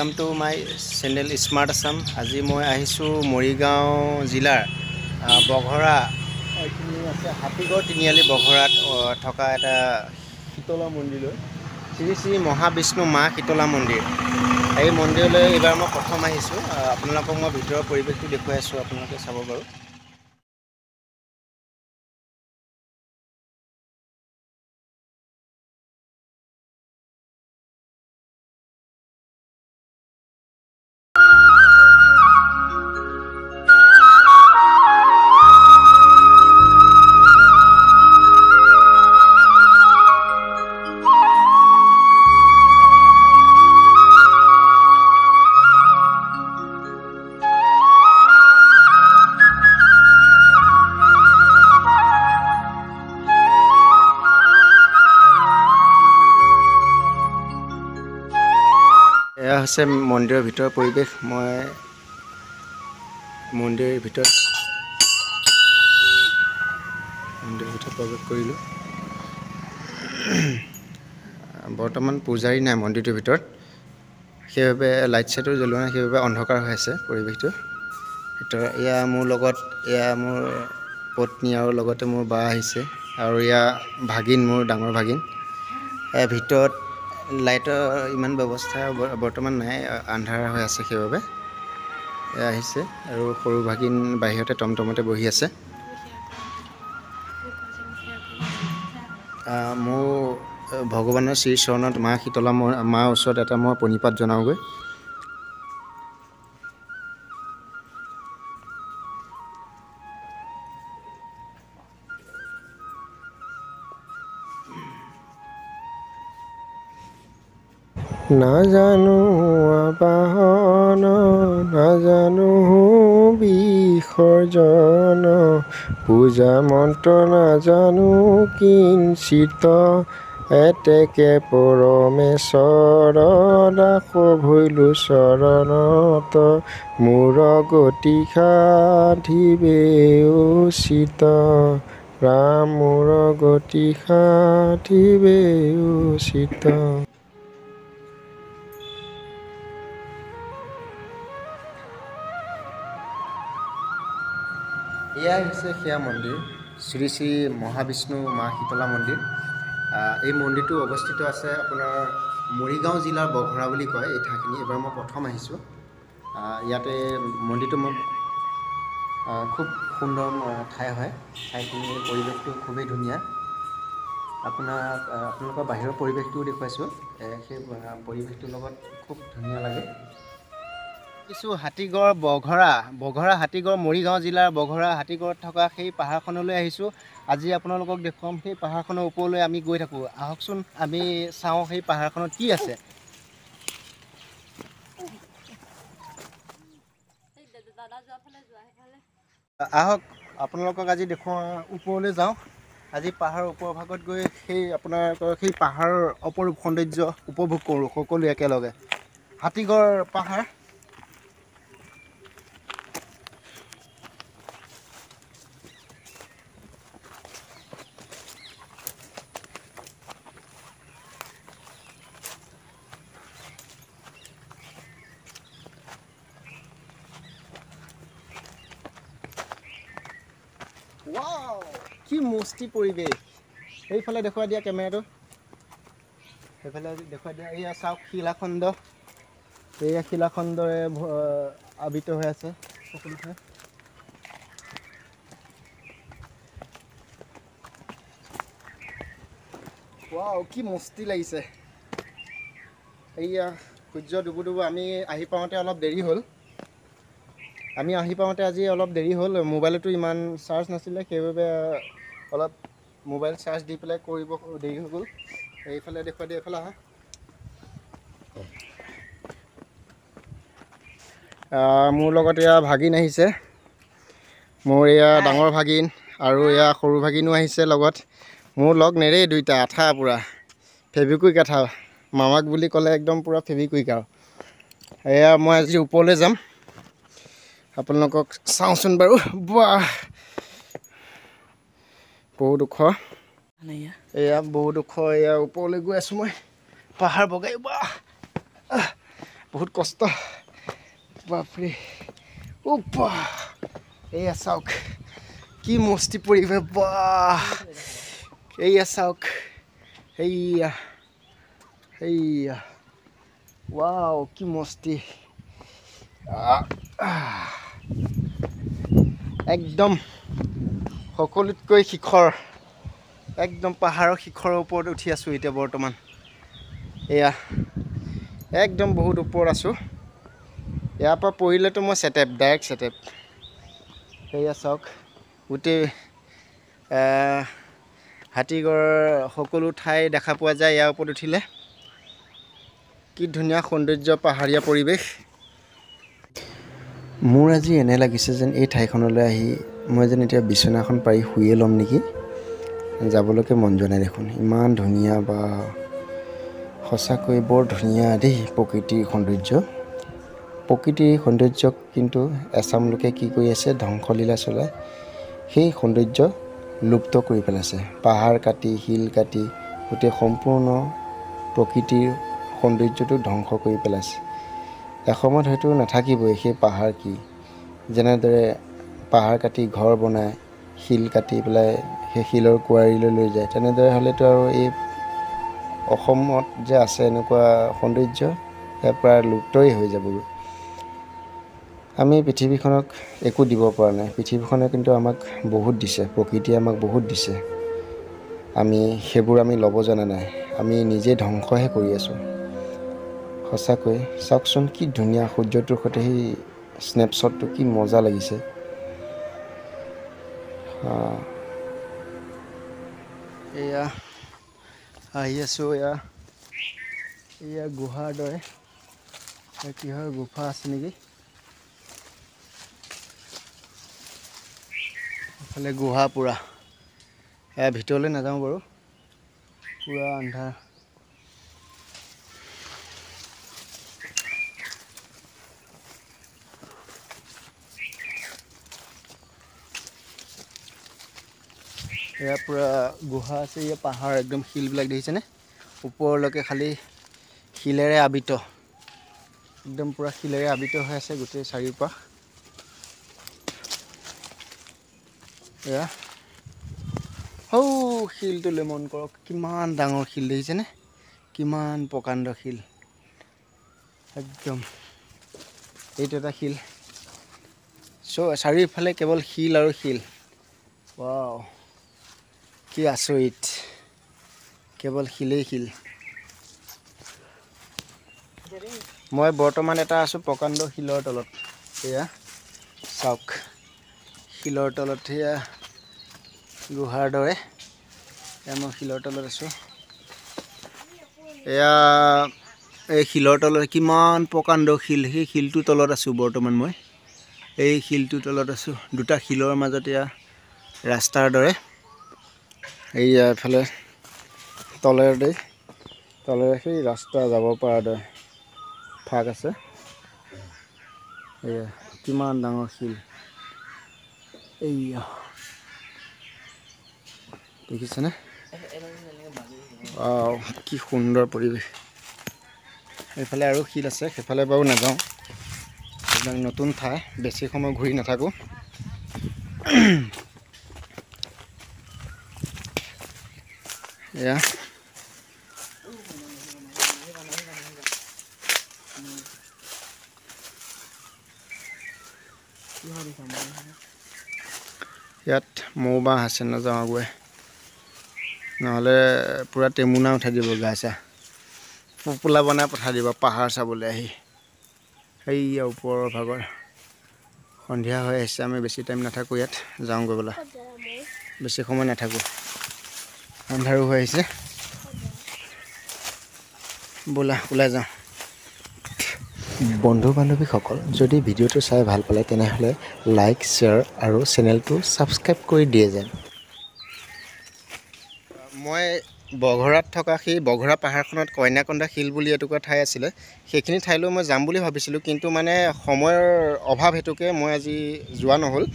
Welcome to my channel smart Assam. आज मैं मरिगाँव जिलार बघरा हाथीगढ़ तिनिआली बघरात थका एटा शीतला मंदिर श्री श्री महाविष्णु माँ शीतला मंदिर। এই মন্দিৰলৈ এবাৰ মই প্ৰথম আহিছোঁ। আপোনালোকক মই ভিতৰৰ পৰিৱেশটো দেখুৱাই আছোঁ, আপোনালোকে চাব বাৰু। এয়া হৈছে মন্দিৰৰ ভিতৰৰ পৰিৱেশ। মই মন্দিৰৰ ভিতৰত প্ৰৱেশ কৰিলোঁ। বৰ্তমান পূজাৰী নাই মন্দিৰটোৰ ভিতৰত, সেইবাবে লাইট চাইটো জ্বলোৱা নাই, সেইবাবে অন্ধকাৰ হৈ আছে পৰিৱেশটো ভিতৰত। এয়া মোৰ লগত, এয়া মোৰ পত্নী আৰু লগতে মোৰ বা আহিছে, আৰু এয়া ভাগিন, মোৰ ডাঙৰ ভাগিন। এয়া ভিতৰত লাইটৰ ইমান ব্যৱস্থা বৰ্তমান নাই, আন্ধাৰ হৈ আছে, সেইবাবে এয়া আহিছে। আৰু সৰু ভাগিন বাহিৰতে টমটমতে বহি আছে। মোৰ ভগৱানৰ শ্ৰীচৰণত মা শীতলা মাৰ ওচৰত এটা মই প্ৰণিপাত জনাওঁগৈ। নাজানো আবাহন, নাজানো বিসৰ্জন, পূজা মন্ত্ৰ নাজানো কিঞ্চিত, এতেকে পৰমেশ্বৰ দাস ভৈলো চৰণত, মোৰ গতি সাধিবে উচিত, ৰাম মোৰ গতি সাধিবে উচিত। এয়াই হৈছে সেয়া মন্দিৰ, শ্ৰী শ্ৰী মহাবিষ্ণু মা শীতলা মন্দিৰ। এই মন্দিৰটো অৱস্থিত আছে আপোনাৰ মৰিগাঁও জিলাৰ বঘৰা বুলি কয় এই ঠাইখিনি। এবাৰ মই প্ৰথম আহিছোঁ। ইয়াতে মন্দিৰটো মই খুব সুন্দৰ ঠাই হয়, ঠাইখিনিৰ পৰিৱেশটো খুবেই ধুনীয়া। আপোনালোকৰ বাহিৰৰ পৰিৱেশটোও দেখুৱাইছোঁ, সেই পৰিৱেশটোৰ লগত খুব ধুনীয়া লাগে। কিছু হাতীগড় বঘৰা হাতীগড় মৰিগাঁও জিলাৰ বঘৰা হাতীগড়ত থকা সেই পাহাৰখনলৈ আহিছোঁ। আজি আপোনালোকক দেখুৱাম সেই পাহাৰখনৰ ওপৰলৈ আমি গৈ থাকোঁ। আহকচোন আমি চাওঁ সেই পাহাৰখনত কি আছে। আহক আপোনালোকক আজি দেখুৱাওঁ, ওপৰলৈ যাওঁ। আজি পাহাৰৰ ওপৰ ভাগত গৈ সেই আপোনালোকৰ সেই পাহাৰৰ অপৰূপ সৌন্দৰ্য উপভোগ কৰোঁ সকলোৱে একেলগে। হাতীগড় পাহাৰ। ৱাও, কি মস্তি পৰিৱেশ। সেইফালে দেখুৱাই দিয়া কেমেৰাটো, সেইফালে দেখুৱাই দিয়া। এয়া চাওক শিলাখণ্ড, এয়া শিলাখণ্ডৰে আবৃত হৈ আছে সকলোঠাই। ৱাও, কি মস্তি লাগিছে। এয়া সূৰ্য ডুবু আমি আহি পাওঁতে অলপ দেৰি হ'ল। আজি অলপ দেৰি হ'ল। মোবাইলতো ইমান চাৰ্জ নাছিলে, সেইবাবে অলপ মোবাইল চাৰ্জ দি পেলাই কৰিব দেৰি হৈ গ'ল। এইফালে দেখুৱাই দিয়া, এইফালে আহা। মোৰ লগত এয়া ভাগিন আহিছে, মোৰ এয়া ডাঙৰ ভাগিন, আৰু এয়া সৰু ভাগিনো আহিছে লগত। মোৰ লগ নেৰেই দুইটা, আঠা পূৰা ফেভিকুইক আঠা। মামাক বুলি ক'লে একদম পূৰা ফেভিকুইক আৰু। এয়া মই আজি ওপৰলৈ যাম, আপোনালোকক চাওঁচোন বাৰু। বাহ, বহুত ওখ, এয়া বহুত ওখ। এয়া ওপৰলৈ গৈ আছোঁ মই, পাহাৰ বগাই। বাহ, বহুত কষ্ট বাপৰে ওপা এয়া চাওক কি মস্তি পৰিৱেশ বাহ এয়া চাওক সেইয়া ৱাও কি মস্তি একদম সকলোতকৈ শিখৰ একদম পাহাৰৰ শিখৰৰ ওপৰত উঠি আছোঁ এতিয়া বৰ্তমান এয়া একদম বহুত ওপৰত আছোঁ ইয়াৰ পৰা পৰিলেতো মই ডাইৰেক্ট ছেটেপ সেয়া চাওক গোটেই হাতীগড় সকলো ঠাই দেখা পোৱা যায় ইয়াৰ ওপৰত উঠিলে কি ধুনীয়া সৌন্দৰ্য পাহাৰীয়া পৰিৱেশ মোৰ আজি এনে লাগিছে যেন এই ঠাইখনলৈ আহি মই যেন এতিয়া বিচনাখন পাৰি শুয়ে ল'ম নেকি যাবলৈকে মন যোৱা নাই দেখোন ইমান ধুনীয়া বা সঁচাকৈ বৰ ধুনীয়া দেই প্ৰকৃতিৰ সৌন্দৰ্যক কিন্তু এচাম লোকে কি কৰি আছে ধ্বংসলীলা চলাই সেই সৌন্দৰ্য লুপ্ত কৰি পেলাইছে পাহাৰ কাটি শিল কাটি গোটেই সম্পূৰ্ণ প্ৰকৃতিৰ সৌন্দৰ্যটো ধ্বংস কৰি পেলাইছে এসময়ত হয়তো নাথাকিবই সেই পাহাৰ কি যেনেদৰে পাহাৰ কাটি ঘৰ বনায় শিল কাটি পেলাই সেই শিলৰ কুঁৱাৰীলৈ লৈ যায় তেনেদৰে হ'লেতো আৰু এই অসমত যে আছে এনেকুৱা সৌন্দৰ্য সেয়া প্ৰায় লুপ্তই হৈ যাবগৈ আমি পৃথিৱীখনক একো দিব পৰা নাই পৃথিৱীখনে কিন্তু আমাক বহুত দিছে প্ৰকৃতিয়ে আমাক বহুত দিছে সেইবোৰ আমি ল'ব জনা নাই আমি নিজে ধ্বংসহে কৰি আছোঁ সঁচাকৈ চাওকচোন কি ধুনীয়া সূৰ্যটোৰ সৈতে সেই স্নেপশ্বটটো কি মজা লাগিছে এয়া আহি আছোঁ এয়া গুহাৰ দৰে কিহৰ গুফা আছে নেকি এইফালে গুহা পূৰা এয়া ভিতৰলৈ নাযাওঁ বাৰু পূৰা আন্ধাৰ এয়া পূৰা গুহা আছে এয়া পাহাৰ একদম শিলবিলাক দেখিছেনে ওপৰলৈকে খালি শিলেৰে আবৃত একদম পূৰা শিলেৰে আবৃত হৈ আছে গোটেই চাৰিওপাশ এয়া শিলটোলৈ মন কৰক কিমান ডাঙৰ শিল দেখিছেনে কিমান প্ৰকাণ্ড শিল একদম এইটো এটা শিল চাৰিওফালে কেৱল শিল আৰু শিল ৱাও কি আচৰিত কেৱল শিলেই শিল মই বৰ্তমান এটা আছোঁ প্ৰকাণ্ড শিলৰ তলত এয়া চাওক শিলৰ তলত সেয়া গুহাৰ দৰে এয়া মই শিলৰ তলত আছোঁ এয়া এই শিলৰ তলত কিমান প্ৰকাণ্ড শিল সেই শিলটোৰ তলত আছোঁ বৰ্তমান মই এই শিলটোৰ তলত আছোঁ দুটা শিলৰ মাজত এয়া ৰাস্তাৰ দৰে এইয়া এফালে তলেৰে সেই ৰাস্তা যাব পৰা দৰে ফাক আছে এয়া কিমান ডাঙৰ শিল এইয়া দেখিছেনে কি সুন্দৰ পৰিৱেশ এইফালে আৰু শিল আছে সেইফালে বাৰু নাযাওঁ এইবিলাক নতুন ঠাই বেছি সময় ঘূৰি নাথাকোঁ এয়া ইয়াত মৌ বাঁহ আছে নাযাওঁ আগুৱাই নহ'লে পূৰা টেমুনা উঠাই দিব গা চা পোপোলা বনাই পঠাই দিব পাহাৰ চাবলৈ আহি সেইয়া ওপৰৰ ভাগৰ সন্ধিয়া হৈ আহিছে আমি বেছি টাইম নাথাকোঁ ইয়াত যাওঁগৈ বোলা বেছি সময় নাথাকোঁ আন্ধাৰো হৈ আহিছে বোলা ওলাই যাওঁ বন্ধু বান্ধৱীসকল যদি ভিডিঅ'টো চাই ভাল পালে তেনেহ'লে লাইক শ্বেয়াৰ আৰু চেনেলটো ছাবস্ক্ৰাইব কৰি দিয়ে যেন মই বঘৰাত থকা সেই বঘৰা পাহাৰখনত কইনাকন্দা শিল বুলি এটুকুৰা ঠাই আছিলে সেইখিনি ঠাইলৈ মই যাম বুলি ভাবিছিলোঁ কিন্তু মানে সময়ৰ অভাৱ হেতুকে মই আজি যোৱা নহ'ল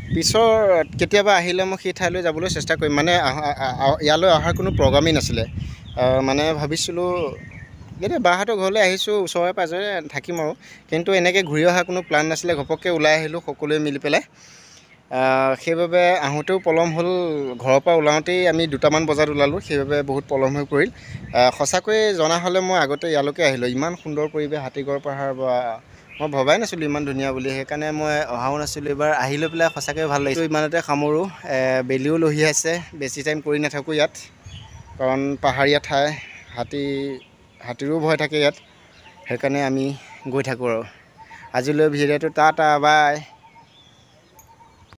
পিছৰ কেতিয়াবা আহিলে মই সেই ঠাইলৈ যাবলৈ চেষ্টা কৰিম মানে ইয়ালৈ অহাৰ কোনো প্ৰগ্ৰামেই নাছিলে মানে ভাবিছিলোঁ এতিয়া বাহঁতৰ ঘৰলৈ আহিছোঁ, ওচৰে পাঁজৰে থাকিম আৰু। কিন্তু এনেকৈ ঘূৰি অহা কোনো প্লান নাছিলে, ঘপককৈ ওলাই আহিলোঁ সকলোৱে মিলি পেলাই। সেইবাবে আহোঁতেও পলম হ'ল, ঘৰৰ পৰা ওলাওঁতেই আমি 2টামান বজাত ওলালোঁ, সেইবাবে বহুত পলম হৈ পৰিল। সঁচাকৈ জনা হ'লে মই আগতে ইয়ালৈকে আহিলোঁ। ইমান সুন্দৰ পৰিৱেশ, হাতীগড় পাহাৰ বা মই ভবাই নাছিলোঁ ইমান ধুনীয়া বুলি, সেইকাৰণে মই অহাও নাছিলোঁ। এইবাৰ আহি লৈ পেলাই সঁচাকৈ ভাল লাগিছে। ইমানতে সামৰোঁ, বেলিও লহি আছে, বেছি টাইম কৰি নাথাকোঁ ইয়াত, কাৰণ পাহাৰীয়া ঠাই, হাতীৰো ভয় থাকে ইয়াত, সেইকাৰণে আমি গৈ থাকোঁ আৰু। আজিলৈ ভিডিঅ'টো টাটা বাই।